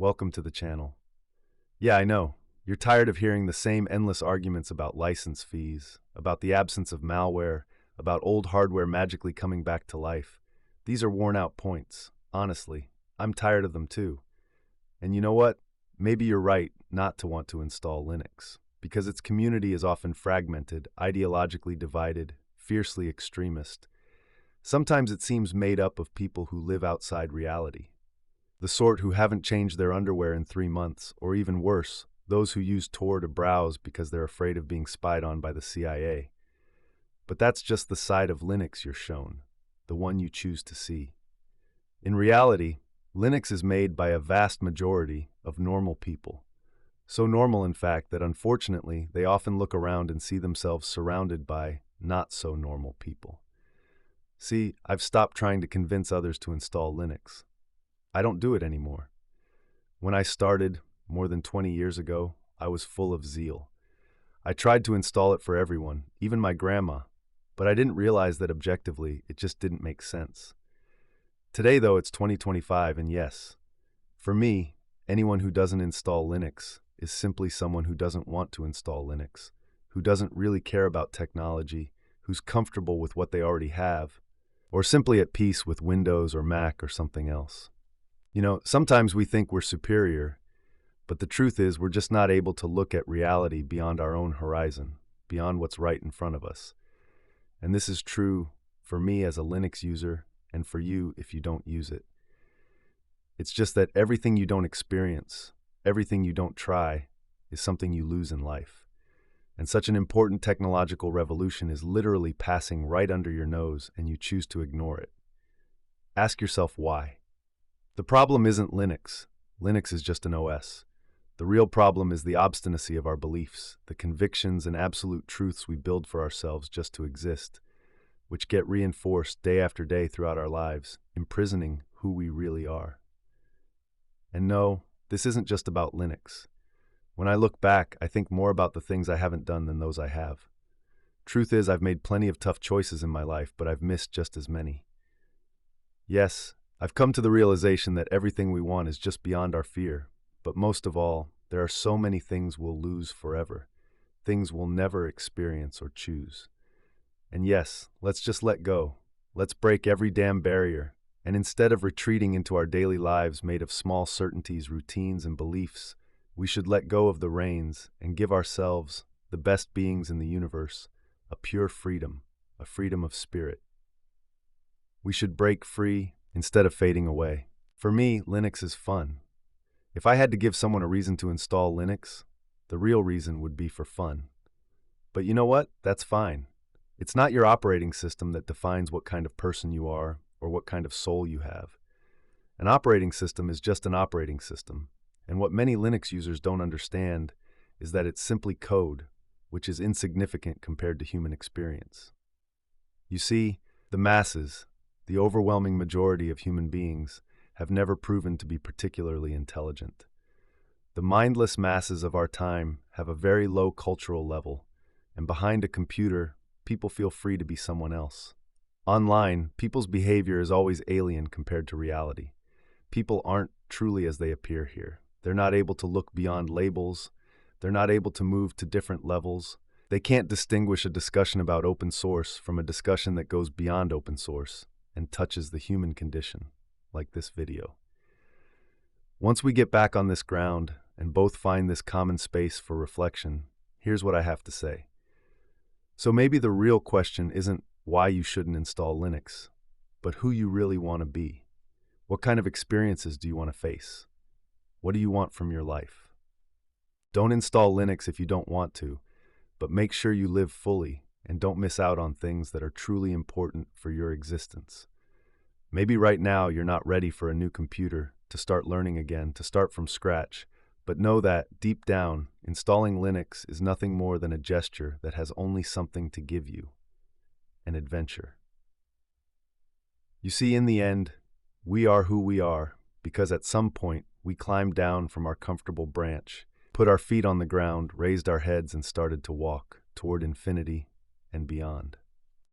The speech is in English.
welcome to the channel. Yeah, I know. You're tired of hearing the same endless arguments about license fees, about the absence of malware, about old hardware magically coming back to life. These are worn-out points. Honestly, I'm tired of them too. And you know what? Maybe you're right not to want to install Linux, because its community is often fragmented, ideologically divided, fiercely extremist. Sometimes it seems made up of people who live outside reality. The sort who haven't changed their underwear in 3 months, or even worse, those who use Tor to browse because they're afraid of being spied on by the CIA. But that's just the side of Linux you're shown, the one you choose to see. In reality, Linux is made by a vast majority of normal people. So normal, in fact, that unfortunately they often look around and see themselves surrounded by not-so-normal people. See, I've stopped trying to convince others to install Linux. I don't do it anymore. When I started, more than 20 years ago, I was full of zeal. I tried to install it for everyone, even my grandma, but I didn't realize that objectively it just didn't make sense. Today, though, it's 2025, and yes, for me, anyone who doesn't install Linux is simply someone who doesn't want to install Linux, who doesn't really care about technology, who's comfortable with what they already have, or simply at peace with Windows or Mac or something else. You know, sometimes we think we're superior, but the truth is we're just not able to look at reality beyond our own horizon, beyond what's right in front of us. And this is true for me as a Linux user and for you if you don't use it. It's just that everything you don't experience, everything you don't try, is something you lose in life. And such an important technological revolution is literally passing right under your nose and you choose to ignore it. Ask yourself why. The problem isn't Linux. Linux is just an OS. The real problem is the obstinacy of our beliefs, the convictions and absolute truths we build for ourselves just to exist, which get reinforced day after day throughout our lives, imprisoning who we really are. And no, this isn't just about Linux. When I look back, I think more about the things I haven't done than those I have. Truth is, I've made plenty of tough choices in my life, but I've missed just as many. Yes, I've come to the realization that everything we want is just beyond our fear, but most of all, there are so many things we'll lose forever, things we'll never experience or choose. And yes, let's just let go. Let's break every damn barrier, and instead of retreating into our daily lives made of small certainties, routines, and beliefs, we should let go of the reins and give ourselves, the best beings in the universe, a pure freedom, a freedom of spirit. We should break free instead of fading away. For me, Linux is fun. If I had to give someone a reason to install Linux, the real reason would be for fun. But you know what? That's fine. It's not your operating system that defines what kind of person you are or what kind of soul you have. An operating system is just an operating system, and what many Linux users don't understand is that it's simply code, which is insignificant compared to human experience. You see, the masses, the overwhelming majority of human beings, have never proven to be particularly intelligent. The mindless masses of our time have a very low cultural level, and behind a computer, people feel free to be someone else. Online, people's behavior is always alien compared to reality. People aren't truly as they appear here. They're not able to look beyond labels. They're not able to move to different levels. They can't distinguish a discussion about open source from a discussion that goes beyond open source and touches the human condition, like this video. Once we get back on this ground and both find this common space for reflection, here's what I have to say. So maybe the real question isn't why you shouldn't install Linux, but who you really want to be. What kind of experiences do you want to face? What do you want from your life? Don't install Linux if you don't want to, but make sure you live fully and don't miss out on things that are truly important for your existence. Maybe right now you're not ready for a new computer, to start learning again, to start from scratch, but know that, deep down, installing Linux is nothing more than a gesture that has only something to give you: an adventure. You see, in the end, we are who we are because at some point we climbed down from our comfortable branch, put our feet on the ground, raised our heads, and started to walk toward infinity and beyond.